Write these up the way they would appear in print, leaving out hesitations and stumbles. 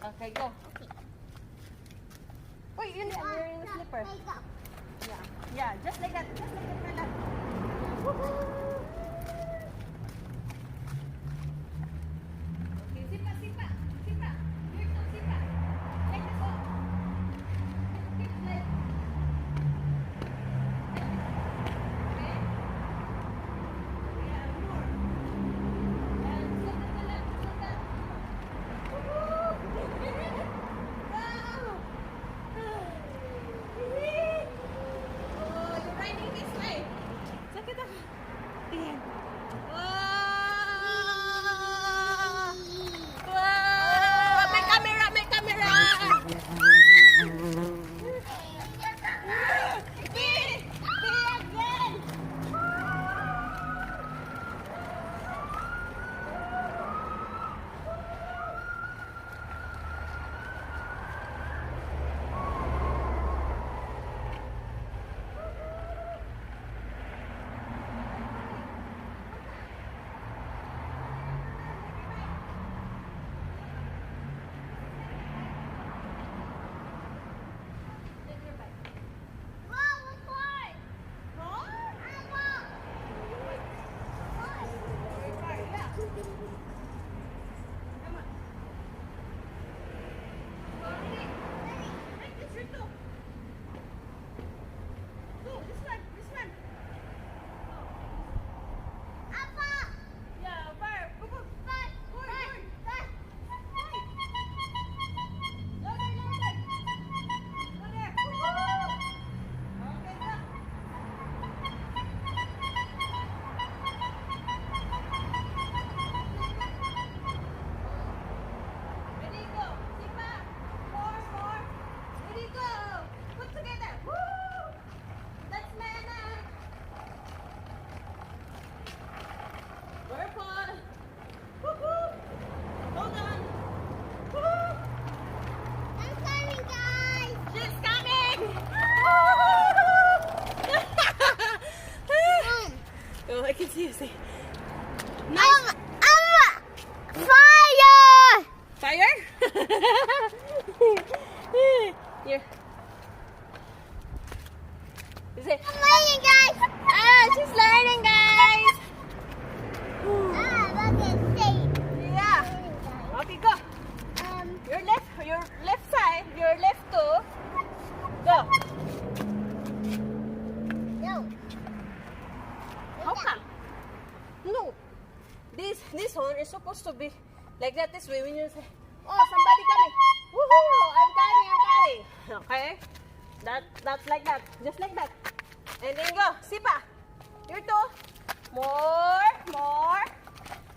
Okay, go. Okay. Wait, you're wearing a slipper. Go. Yeah, just like that. Just like that, my love. Okay, sipa, sipa, sipa. Here, go, sipa. Like this, oh. Keep like. Okay. Yeah, more. And slow down, my love. Slow down. Oh, you're riding this way. Sakit ako. Tingin. Wow! Wow! May camera! May camera! Again! Oh, I can see you. See. Nice. Fire! Fire? Here. Is it? I'm learning, guys. She's learning, guys. Look at safe. Yeah. Okay, go. Your left side, your left toe. Go. No. How come? No. This one is supposed to be like that this way when you say, oh, somebody coming. Woohoo! I'm coming. Okay? That's like that. Just like that. And then go. Sipa. Your toe. More.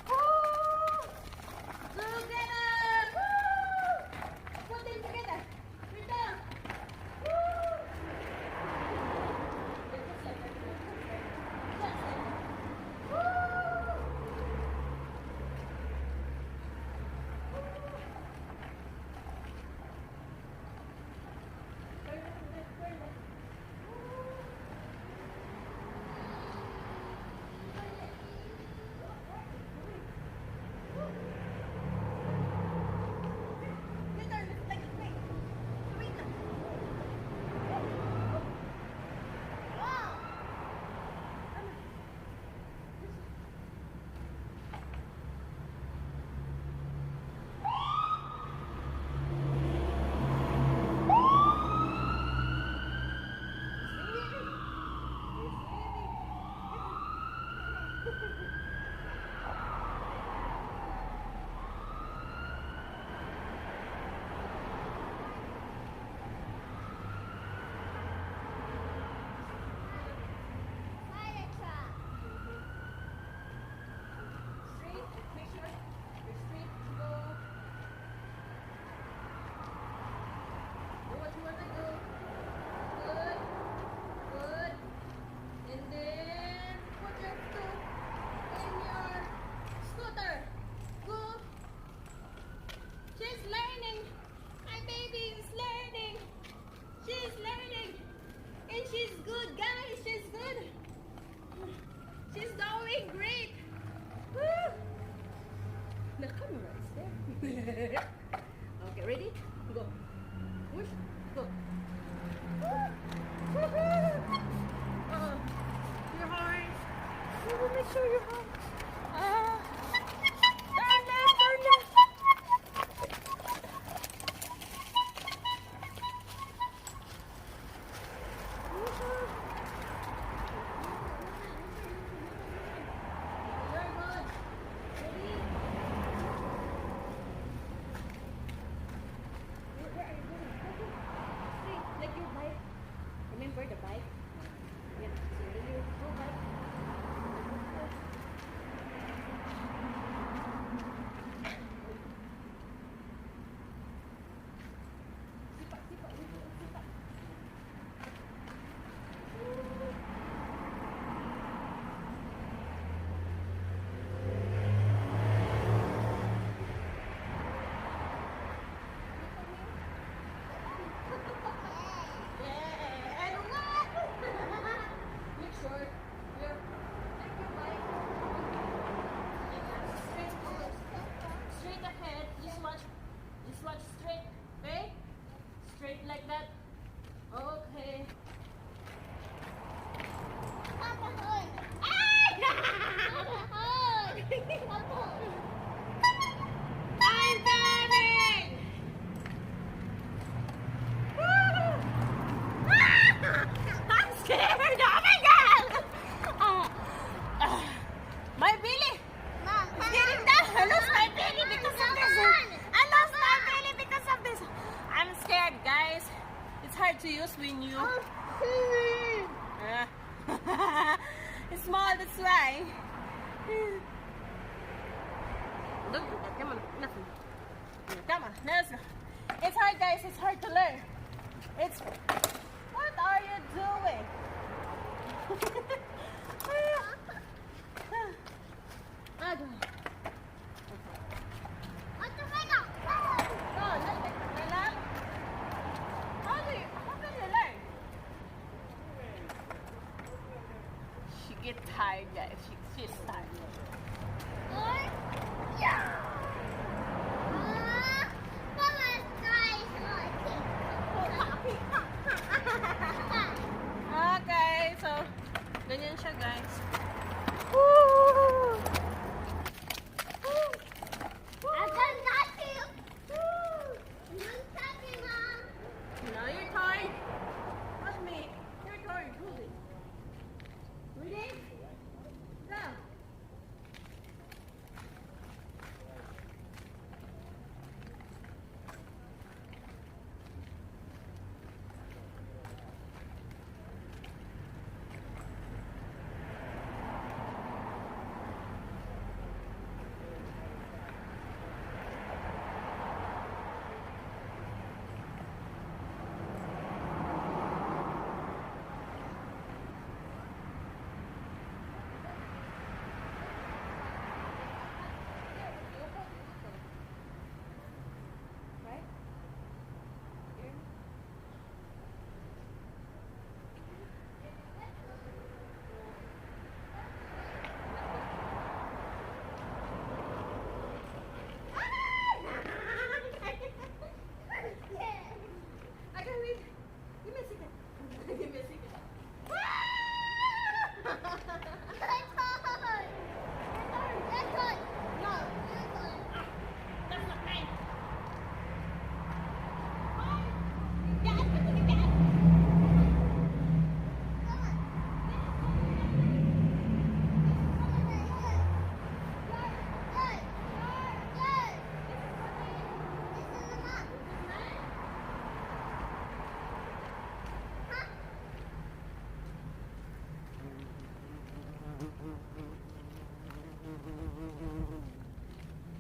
Woo! Together. Woo! Put them together. Your toe. Woo! Just like that. Woo! Okay, ready? Go. Push. Go. Your heart. Make sure your heart. Turn left, turn left. Remember the bike? Yeah. So when you go back. Sipak, sipak, sipak. Like that. Okay. I'm coming! I'm scared! Oh my god! My belly! Mom, It's getting down! I lost my belly because of this! I lost my belly because of this! I'm scared, guys. It's hard to use when you... It's small, that's why. Don't do that. Come on. Nothing. Come on. Let's go. It's hard, guys. It's hard to learn. It's... What are you doing? She gets tired, guys. She's tired. Okay, so ganyan siya, guys. Woo! Now you're tired. Watch me. You're tired. Hold it. Ready? Go.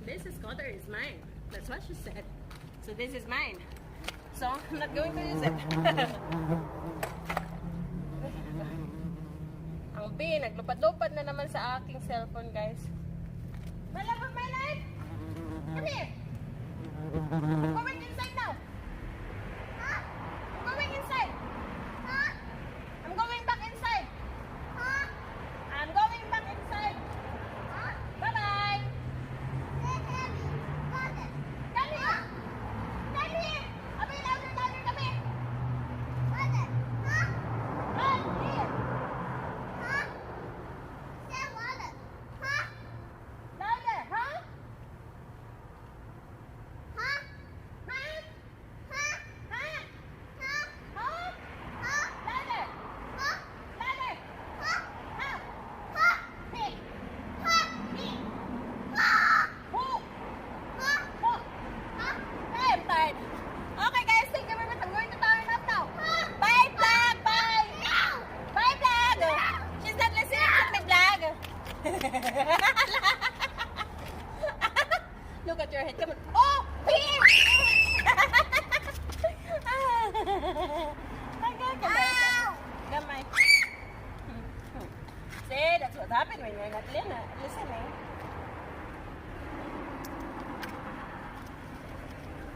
This scooter is mine. That's what she said. So this is mine. So I'm not going to use it. Ang B, naglupad-lupad na naman sa aking cellphone, guys. My love of my life! Come here! I'm going inside now! Huh? I'm going inside! Huh? I'm going back inside! Huh? I'm going back inside! Huh? Bye-bye! Come here!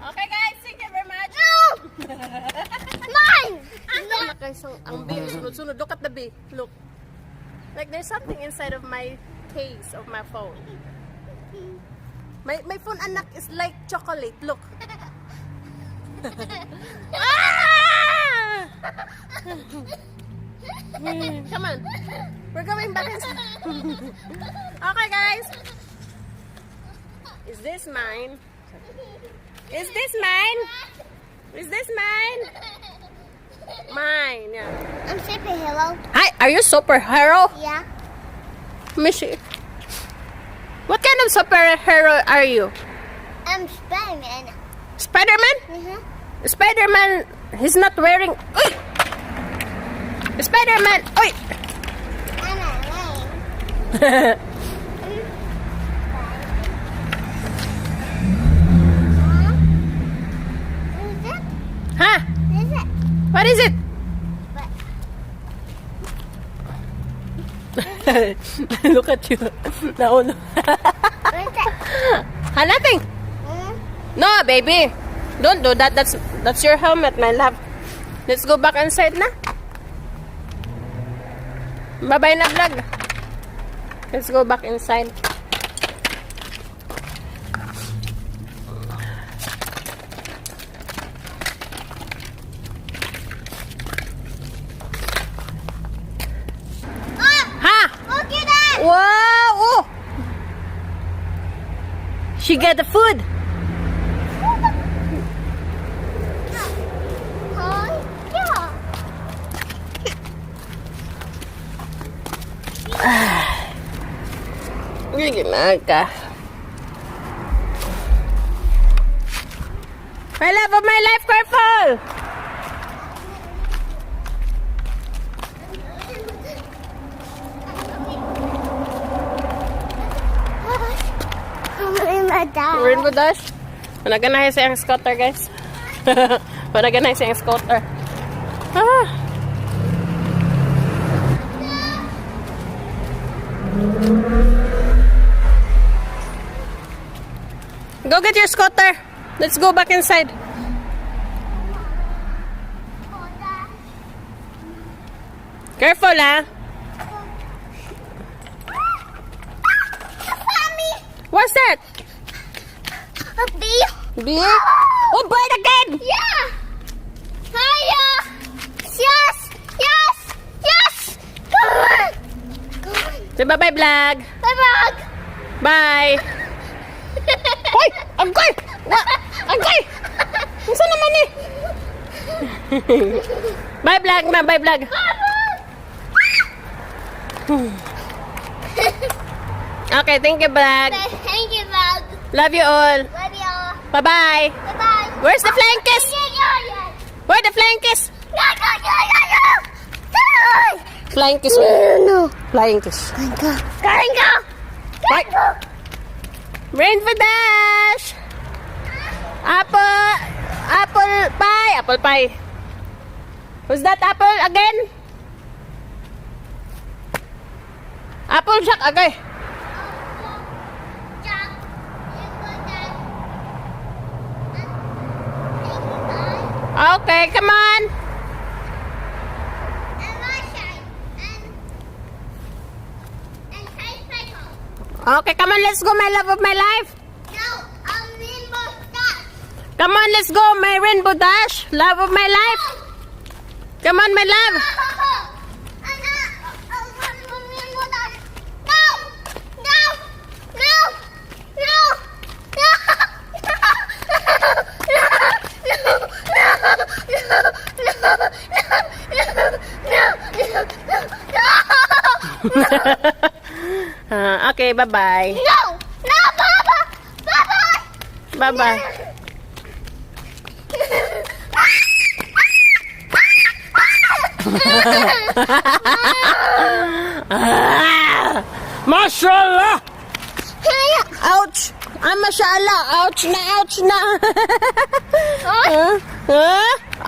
Okay guys, thank you very much. No! Mine! Look guys, so ang bee sunod-sunod. Look at the bee. Look. Like there's something inside of my case of my phone. My phone anak is like chocolate. Look. Ah! Come on. We're going back inside. Okay guys. Is this mine? Is this mine? Is this mine? Mine, yeah. I'm superhero. Hi, are you superhero? Yeah. Let me see. What kind of superhero are you? I'm Spider-Man. Spider-Man? Spider-Man, he's not wearing... Uy! Spider-Man! Uy! I'm a lame. Huh? What is it? What is it? Look at you. Naulo. What is it? Nothing. No, baby. Don't do that. That's your helmet, my love. Let's go back inside na. Bye-bye na vlog. Let's go back inside. Ha! Look at that! Wow! Oh! She got the food. Oh, yeah. Ginaga. My love of my life, careful! Rainbow Dash. Managanahe siyang scooter, guys. Managanahe siyang scooter. Ah. Go get your scooter. Let's go back inside. Careful, ah. What's that? A bee? Bee? Oh, bird again! Yeah! Hiya! Yes! Yes! Yes! Come on! Come on. Say bye-bye, vlog. Bye-bye! Bye! Hoy! Agay! Agay! Saan naman eh? Bye, vlog na. Bye, vlog. Okay, thank you, vlog. Thank you, Vlog. Love you all. Love you all. Bye-bye. Bye-bye. Where's the flying kiss? Where the flying kiss? Flying kiss. No. Flying kiss. Karinga! Right. Rainbow Dash. Apple pie. Apple pie. Who's that apple again? Apple Jack agay. Okay, come on. Okay, come on, let's go, my love of my life. Rainbow Dash. Come on, let's go, my Rainbow Dash. Love of my life. Come on, my love. Okay, bye-bye. No! No, Papa! Bye-bye! Bye-bye. Mashallah! Ouch! Ah, mashallah! Ouch na! Ouch na! Oh!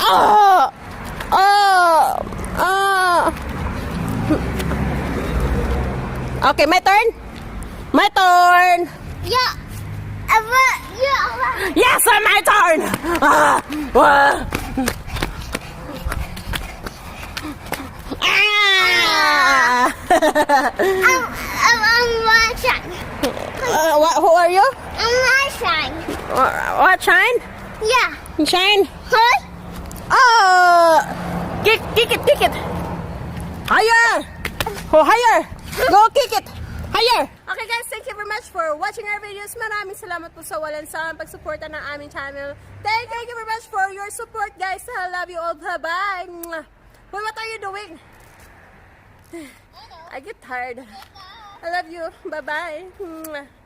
Oh! Oh! Okay, my turn? My turn! Yeah. Yeah. Yes, my turn! Ah! Wah! Ah! I'm watching. Who are you? I'm watching. What, Shine? Yeah. Shine? Huh? Oh! Kick it! Higher! Oh, higher! Go kick it! Higher! Okay guys, thank you very much for watching our videos. Maraming salamat po sa walang sawang pagsuporta ng aming channel. Thank you very much for your support guys. I love you all. Bye-bye! Boy, what are you doing? I get tired. I love you. Bye-bye.